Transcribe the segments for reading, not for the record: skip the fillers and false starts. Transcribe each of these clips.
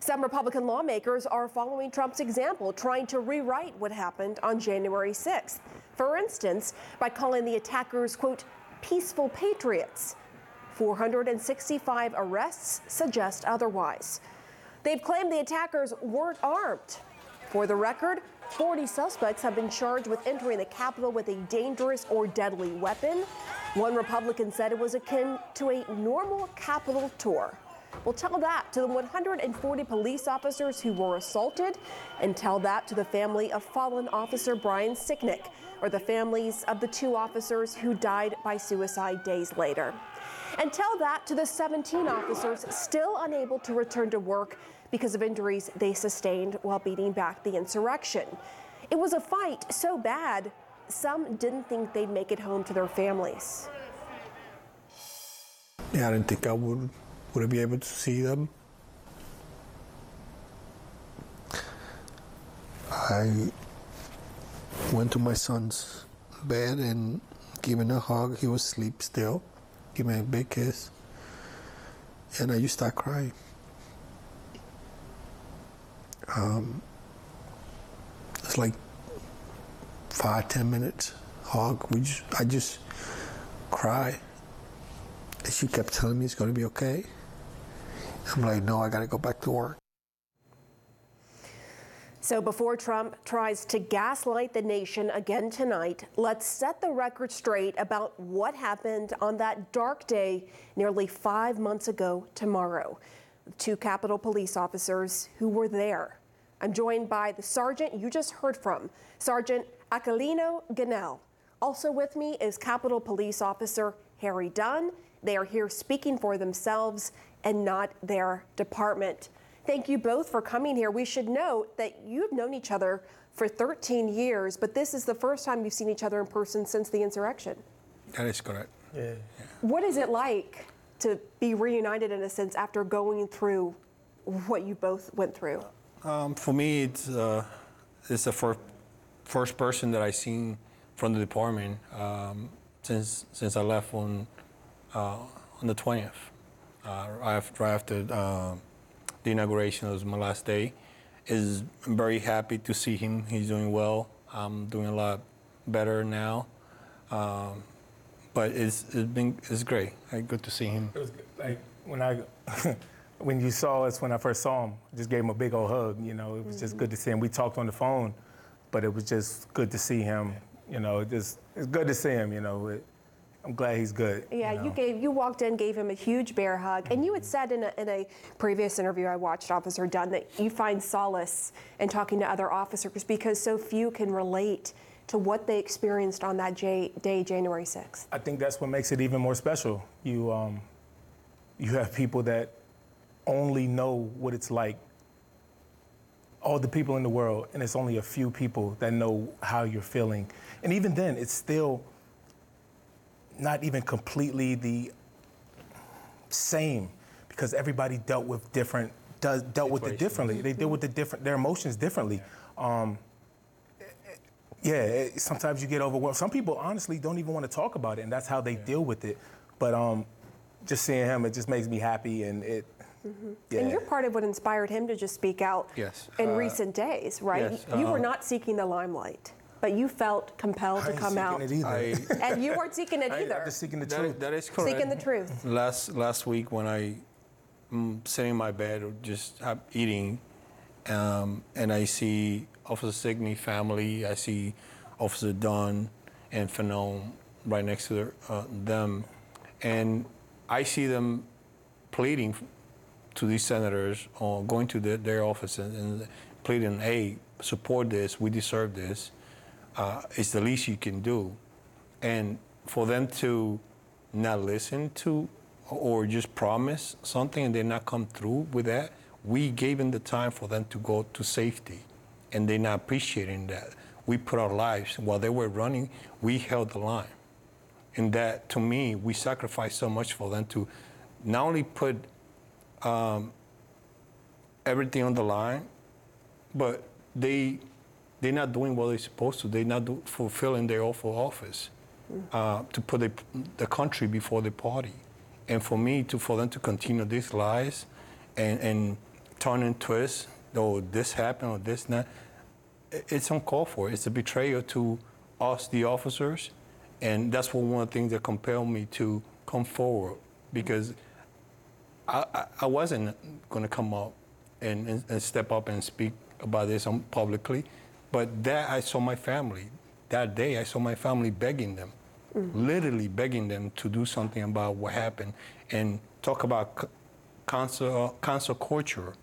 Some Republican lawmakers are following Trump's example, trying to rewrite what happened on January 6th. For instance, by calling the attackers, quote, peaceful patriots. 465 arrests suggest otherwise. They've claimed the attackers weren't armed. For the record, 40 suspects have been charged with entering the Capitol with a dangerous or deadly weapon. One Republican said it was akin to a normal Capitol tour. We'll tell that to the 140 police officers who were assaulted, and tell that to the family of fallen officer Brian Sicknick, or the families of the 2 officers who died by suicide days later. And tell that to the 17 officers still unable to return to work because of injuries they sustained while beating back the insurrection. It was a fight so bad, some didn't think they'd make it home to their families. Yeah, I didn't think I would be able to see them. I went to my son's bed and gave him a hug. He was asleep still. Give him a big kiss. And I just started crying. It's like 5-10 minutes hug. I just cry. And she kept telling me it's going to be okay. I'm like, no, I got to go back to work. So before Trump tries to gaslight the nation again tonight, let's set the record straight about what happened on that dark day nearly 5 months ago tomorrow. 2 Capitol police officers who were there. I'm joined by the sergeant you just heard from, Sergeant Aquilino Gonell. Also with me is Capitol Police Officer Harry Dunn. They are here speaking for themselves and not their department. Thank you both for coming here. We should note that you've known each other for 13 years, but this is the first time you've seen each other in person since the insurrection. That is correct. Yeah. What is it like to be reunited in a sense after going through what you both went through? For me, it's the first person that I seen from the department since I left on the 20th. Right after the inauguration was my last day. I'm very happy to see him. He's doing well. I'm doing a lot better now. But it's great. Good to see him. It was like when you saw us when I first saw him, just gave him a big old hug. You know, it was just good to see him. We talked on the phone, but it was just good to see him. You know, it's good to see him. You know, I'm glad he's good. Yeah, you know? you walked in, gave him a huge bear hug, and you had said in a previous interview I watched, Officer Dunn, that you find solace in talking to other officers because so few can relate to what they experienced on that day, January 6th. I think that's what makes it even more special. You have people that only know what it's like. All the people in the world, and it's only a few people that know how you're feeling. And even then, it's still not even completely the same because everybody dealt with it differently. They deal with their emotions differently. Sometimes you get overwhelmed. Some people honestly don't even want to talk about it, and that's how they deal with it. But just seeing him, it just makes me happy, and it. Mm-hmm. Yeah. And you're part of what inspired him to just speak out in recent days, right? Yes, you were not seeking the limelight, but you felt compelled to come out. It either. And you weren't seeking it either. I'm just seeking the truth. That is correct. Seeking the truth. Last week when I'm sitting in my bed or just eating, and I see Officer Signey family, I see Officer Dunn and Fanon right next to them, and I see them pleading to these senators or going to their offices and pleading, hey, support this, we deserve this. It's the least you can do. And for them to not listen to or just promise something and they not come through with that, we gave them the time for them to go to safety, and they're not appreciating that. We put our lives, while they were running, we held the line. And that, to me, we sacrificed so much for them to not only put everything on the line, but they're not doing what they're supposed to. They're not fulfilling their oath of office to put the country before the party. And for me, for them to continue these lies and turn and twist, oh, this happened or this not, it's uncalled for. It's a betrayal to us, the officers, and that's one of the things that compelled me to come forward, because I wasn't going to come up and step up and speak about this publicly, but that I saw my family. That day, I saw my family begging them, literally begging them to do something about what happened, and talk about cancel culture.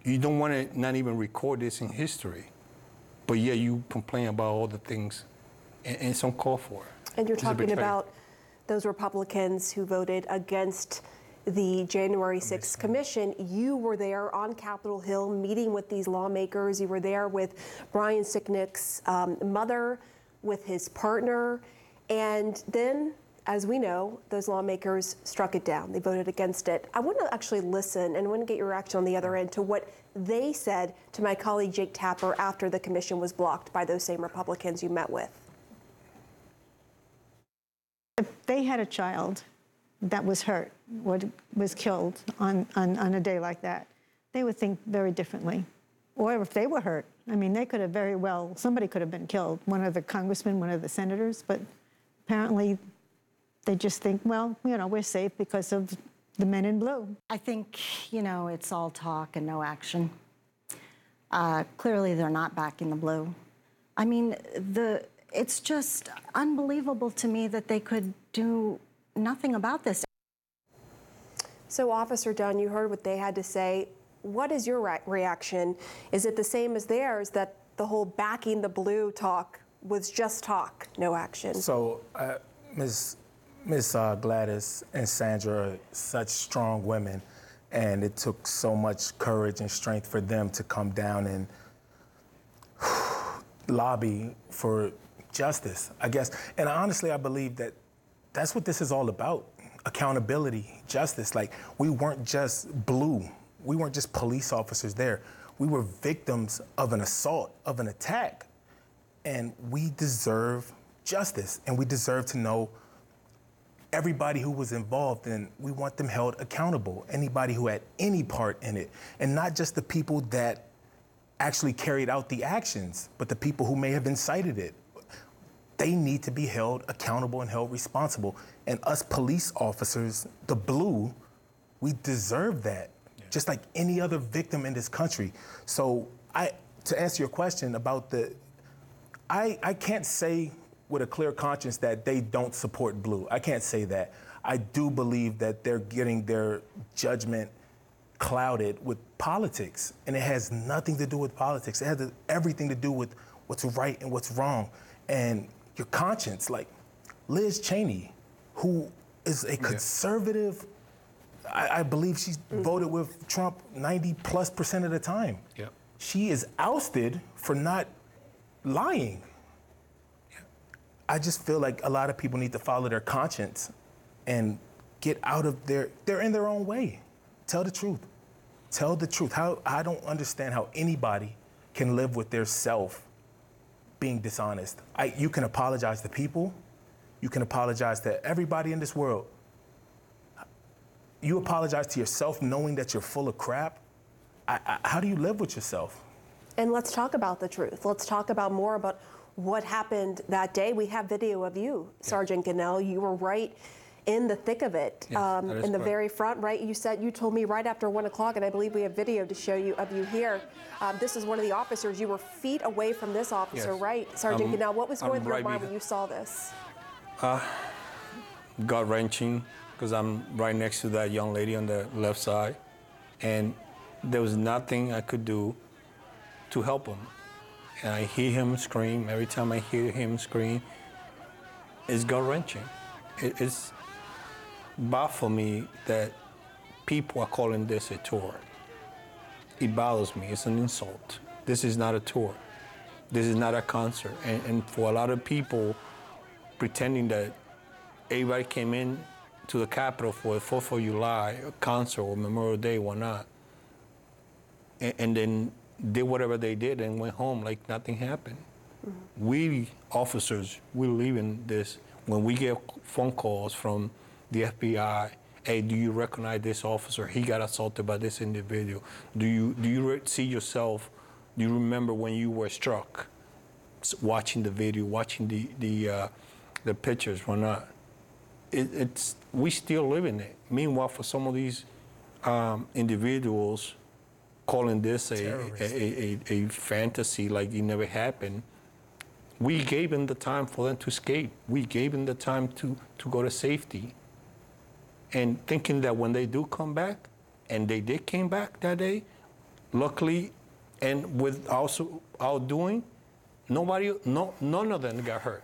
You don't want to not even record this in history, but yet you complain about all the things, and it's uncalled for. And you're talking about those Republicans who voted against the January 6th commission. You were there on Capitol Hill meeting with these lawmakers. You were there with Brian Sicknick's mother, with his partner, and then, as we know, those lawmakers struck it down. They voted against it. I want to actually listen and want to get your reaction on the other end to what they said to my colleague Jake Tapper after the commission was blocked by those same Republicans you met with. If they had a child that was hurt, was killed on a day like that, they would think very differently. Or if they were hurt, I mean, they could have very well, somebody could have been killed, one of the congressmen, one of the senators, but apparently they just think, well, you know, we're safe because of the men in blue. I think, you know, it's all talk and no action. Clearly they're not backing the blue. I mean, it's just unbelievable to me that they could do nothing about this. So, Officer Dunn, you heard what they had to say. What is your reaction? Is it the same as theirs, that the whole backing the blue talk was just talk, no action? So, Ms. Gladys and Sandra are such strong women, and it took so much courage and strength for them to come down and lobby for justice, I guess. And honestly, I believe that that's what this is all about. Accountability, justice. Like, we weren't just blue. We weren't just police officers there. We were victims of an assault, of an attack. And we deserve justice, and we deserve to know everybody who was involved, and we want them held accountable, anybody who had any part in it, and not just the people that actually carried out the actions, but the people who may have incited it. They need to be held accountable and held responsible. And us police officers, the blue, we deserve that, just like any other victim in this country. So to answer your question about I can't say with a clear conscience that they don't support blue. I can't say that. I do believe that they're getting their judgment clouded with politics, and it has nothing to do with politics. It has everything to do with what's right and what's wrong. And your conscience, like Liz Cheney, who is a conservative, I believe she's voted with Trump 90+% of the time. Yeah. She is ousted for not lying. I just feel like a lot of people need to follow their conscience and get out of they're in their own way. Tell the truth. Tell the truth. I don't understand how anybody can live with their self being dishonest. You can apologize to people. You can apologize to everybody in this world. You apologize to yourself knowing that you're full of crap. How do you live with yourself? And let's talk about the truth. Let's talk about more about what happened that day. We have video of you, Sergeant Gonell. You were right in the thick of it, in the very front, right? You told me right after 1 o'clock, and I believe we have video to show you of you here. This is one of the officers. You were feet away from this officer, right? Sergeant Gonell, what was going through your mind when you saw this? Gut-wrenching, because I'm right next to that young lady on the left side, and there was nothing I could do to help him. And I hear him scream. Every time I hear him scream, it's gut-wrenching. It's baffles me that people are calling this a tour. It bothers me. It's an insult. This is not a tour. This is not a concert. And for a lot of people pretending that everybody came in to the Capitol for a 4th of July a concert or Memorial Day, whatnot, and then did whatever they did and went home like nothing happened. Mm-hmm. We officers, we're leaving this when we get phone calls from the FBI hey, do you recognize this officer? He got assaulted by this individual. Do you see yourself? Do you remember when you were struck? Watching the video, watching the pictures, whatnot. We still live in it. Meanwhile, for some of these individuals, calling this a fantasy, like it never happened, we gave them the time for them to escape. We gave them the time to go to safety. And thinking that when they do come back, and they did came back that day, luckily, and with also our doing, none of them got hurt.